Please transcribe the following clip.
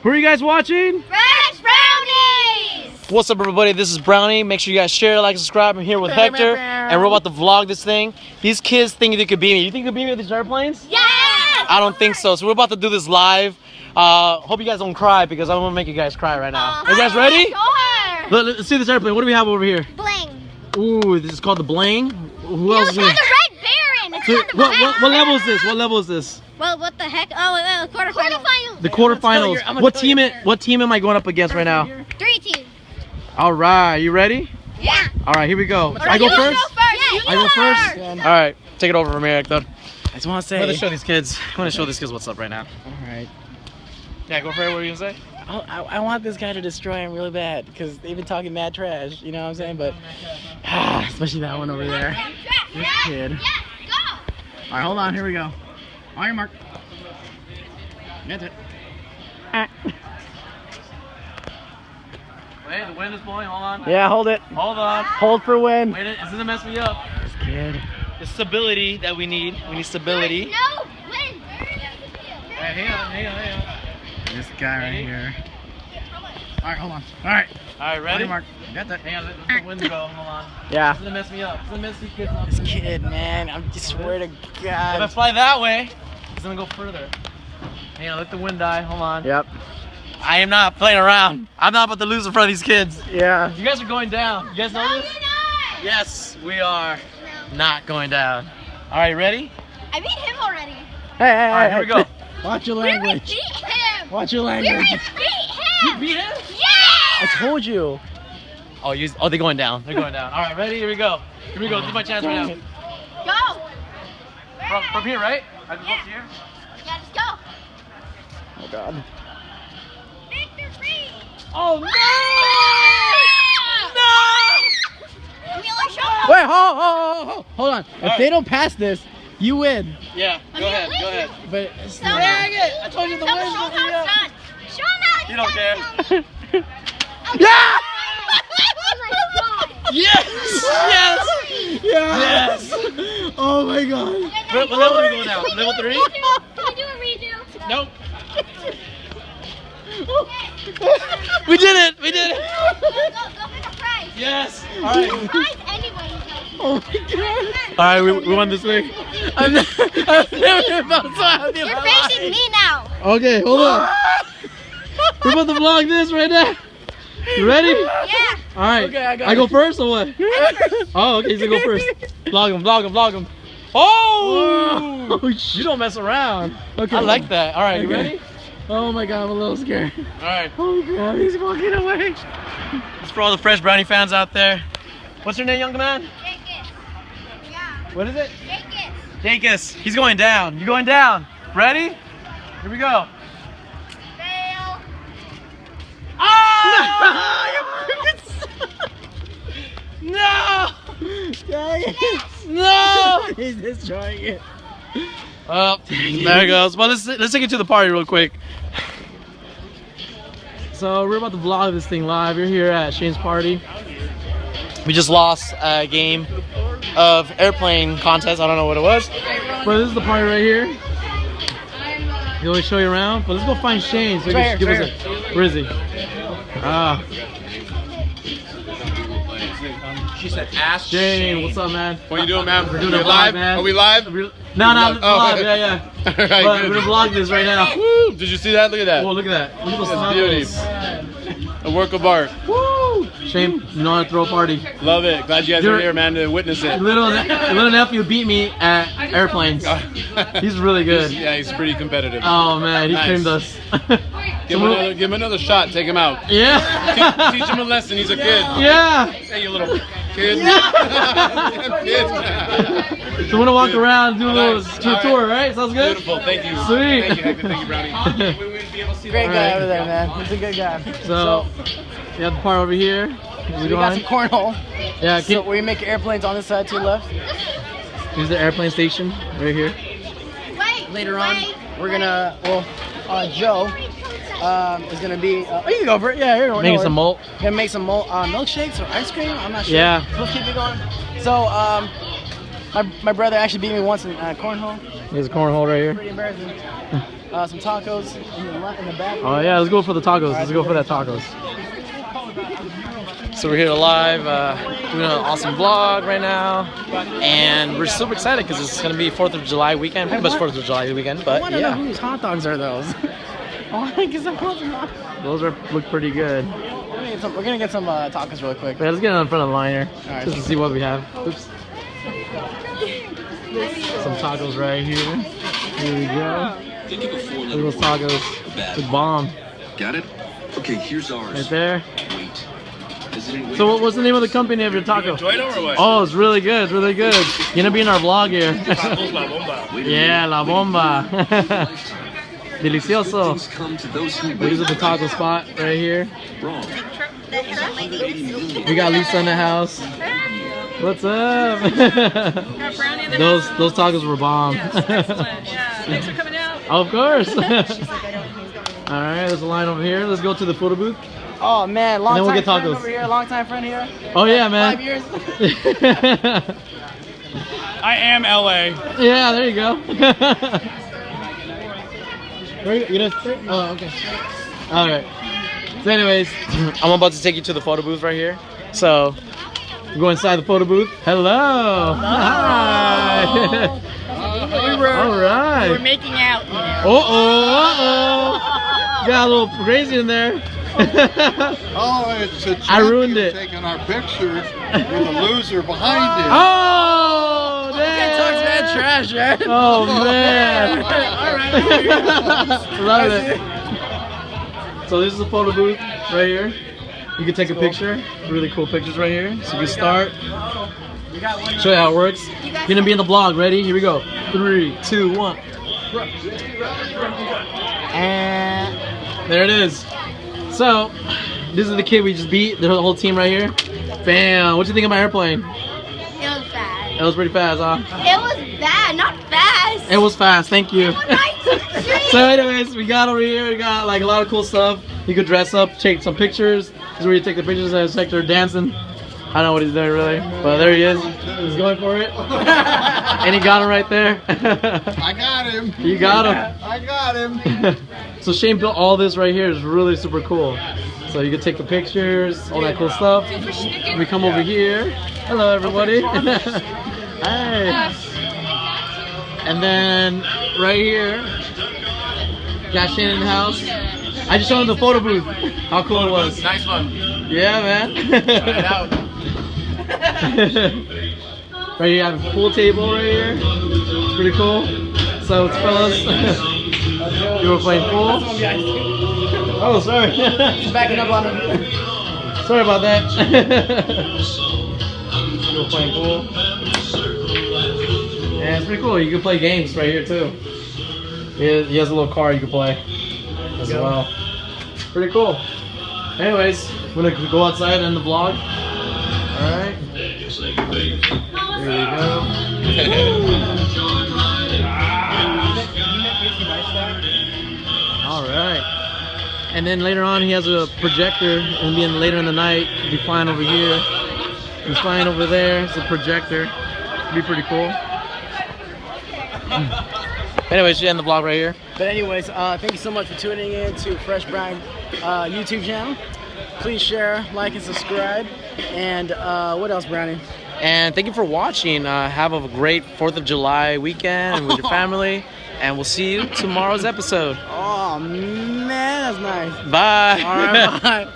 Who are you guys watching? Fresh Brownies! What's up, everybody? This is Brownie. Make sure you guys share, like, subscribe. I'm here with Hector, and we're about to vlog this thing. These kids think they could beat me. You think you could beat me with these airplanes? Yes! I don't think so. So we're about to do this live. Hope you guys don't cry because I'm gonna make you guys cry right now. Are you guys ready? Sure! Let's see this airplane. What do we have over here? Bling. Ooh, this is called the Bling. Who else is It's gonna... got the Red Baron. It's got the What level is this? What level is this? Well, what the heck? Oh, quarterfinals. The quarterfinals. What team am I going up against right now? 3 teams. All right, you ready? Yeah. All right, here we go. I You go first. Yeah, I go first. All right, take it over from here, Hector. I just want to say. I'm gonna show these kids. What's up right now. All right. Yeah, go for it. What are you gonna say? I want this guy to destroy him really bad because they've been talking mad trash. You know what I'm saying? But especially that one over there. This kid. Yeah, go. All right, hold on. Here we go. On your mark. That's it. Wait, the wind is blowing. Hold on. Yeah, hold it. Hold on. Hold for win. Wait, it's gonna mess me up. This kid. The stability that we need. We need stability. No, win. Hey, hang on. This guy right here. All right, hold on. All right. All right, On ready? your mark. That's it. Hang on, let the wind go. Hold on. Yeah. It's gonna mess me up. It's gonna mess these kids up. This kid, man. I swear to If I God. fly that way, it's gonna go further. Hang on, let the wind die. Hold on. Yep. I am not playing around. I'm not about to lose in front of these kids. Yeah. You guys are going down. You guys know this? Yes, we are not going down. All right, ready? I beat him already. Hey, All right, here we go. Watch your We already language. beat him. Watch your We already language. beat him. Beat him? Yeah. I told you. Oh, they're going down. They're going down. All right, ready? Here we go. Here we go. This is my chance right now. Go. From here, right? I can go up to here. Yeah, just go. Oh God. Victory. Oh no! Wait, hold on. If right. they don't pass this, you win. Yeah, go ahead. Go ahead. But it's Dang it! I told you the Show wind's him gonna be how up. it's done. Show him how it's You don't done. care. Yeah! Oh my God. Yes! Yes! Yes! Yes! Oh my God. What level are we going now? Level 3? Can we do a redo? Nope. We did it! We did it! Go for the prize. Yes! Alright. Prize anyway. Oh my God. Alright, we won this thing. I've never felt so happy in You're my life. facing me now. Okay, hold on. We're about to vlog this right now. You ready? Yeah. Alright. Okay, I got I go it. first or what? Oh, okay, so go first. Vlog him. Oh! Oh, You don't mess around. Okay. I like that. Alright, you Okay. ready? Oh my God, I'm a little scared. Alright. Oh God, he's walking away. This is for all the Fresh Brownie fans out there. What's your name, young man? Take it. Yeah. What is it? Take it. Jacobs. He's going down. You're going down. Ready? Here we go. Fail. No! Dang it. No! He's destroying it. Oh, there it goes. Well, let's take it to the party real quick. So we're about to vlog this thing live. We're here at Shane's party. We just lost a game of airplane contest. I don't know what it was, but this is the party right here. He'll always show you around. But let's go find Shane. So he can give us a. Where is he? Ah. She said, "Ask Shane, what's up, man? What are you doing, man? We're doing We a vlog, live? man. Are we live? No, it's Oh. live. Yeah. All right, But good. we're gonna vlog this right now. Woo! Did you see that? Look at that. Oh, look at that. Look at those That's tacos. beauty. A work of art. Woo! Shane, you know how to throw a party. Love it. Glad you guys are here, man, to witness it. Little nephew beat me at airplanes. He's really good. Yeah, he's pretty competitive. Oh man, he Nice. creamed us. Give him another shot. Take him out. Yeah. Teach him a lesson. He's a kid. Yeah. Hey, you little kid. Kid. So we're gonna walk around and do a little Nice. tour, right? Sounds good? Beautiful. Thank you. Sweet. Thank you, Hector. Thank you, Brownie. Great guy Alright. over there, man. He's a good guy. So we have the part over here. We got some cornhole. Yeah, So we make airplanes on this side to the left. here's the airplane station right here. Wait. Later on, we're gonna, Joe is gonna be, oh, you can go for it. Yeah, here. Making some malt. Gonna make some milkshakes or ice cream. I'm not sure. Yeah. Let's keep it going. So, My brother actually beat me once in cornhole. There's a cornhole right here. Pretty embarrassing. Some tacos in the back. Oh yeah, let's go for the tacos. Let's go for that tacos. So we're here live, doing an awesome vlog right now, and we're super excited because it's gonna be 4th of July weekend, pretty much 4th of July weekend. I But want to know yeah, whose hot dogs are those. Because I want some hot dogs. those look pretty good. We're gonna get some tacos really quick. Wait, let's get in front of the line here, All right. just to see what we have. Oops. Some tacos right here. Here we go. Think of a four-letter Look at those tacos. The bomb. Got it? Okay, here's ours. Right there. Wait. Visiting So what's the name of the company of your taco? Oh, it's really good. It's really good. You're gonna be in our vlog here. Yeah, La Bomba. Delicioso. Things come to those who This is the taco spot right here. wrong. We got Lisa in the house. What's up? those tacos were bomb. Thanks for coming out. Of course. All right, there's a line over here. Let's go to the photo booth. Oh man, long And then we'll time get friend tacos. over here, long time friend here. Oh yeah, man. 5 years. I am LA. Yeah, there you go. Where you gonna stay? Oh, okay. All right. So, anyways, I'm about to take you to the photo booth right here. So, we go inside the photo booth. Hello. Hi. All right. We're making out. Got a little crazy in there. Oh, it's a I ruined it. taking our picture with a loser behind it. Oh, That talks damn. bad trash, right? Oh man! Love it. So this is a photo booth right here. You can take a picture. Really cool pictures right here. So you can start. Show you how it works. You're gonna be in the vlog. Ready? Here we go. 3, 2, 1. And there it is. So this is the kid we just beat. The whole team right here. Bam! What you think of my airplane? It was bad. It was pretty fast, huh? It was bad, not fast. It was fast. Thank you. Nice. So anyways, we got over here, we got like a lot of cool stuff. You could dress up, take some pictures. This is where you take the pictures of Sector dancing. I don't know what he's doing really, but there he is. He's going for it. And he got him right there. I got him. You got him. I got him. So Shane built all this right here. It's really super cool. So you can take the pictures, all that cool stuff. We come over here. Hello everybody. Hey. And then right here, got Shane in the house. I just showed him the photo booth. How cool it was. Nice one. Yeah, man. Try it out. Right here, you have a pool table right here. It's pretty cool. So, fellas, you were playing pool. Oh, sorry. Backing up on him. Sorry about that. You were playing pool. Yeah, it's pretty cool. You can play games right here too. He has a little car you can play as well. Pretty cool. Anyways, we're gonna go outside and end the vlog. Alright. There we go. Alright. And then later on he has a projector and then later in the night he'll be flying over here. He's flying over there. It's a projector. It'll be pretty cool. Anyways, you end the vlog right here. But anyways, thank you so much for tuning in to Fresh Brownie YouTube channel. Please share, like, and subscribe. And what else, Brownie? And thank you for watching. Have a great 4th of July weekend with your family. And we'll see you tomorrow's episode. Oh man, that's nice. Bye. All right, bye.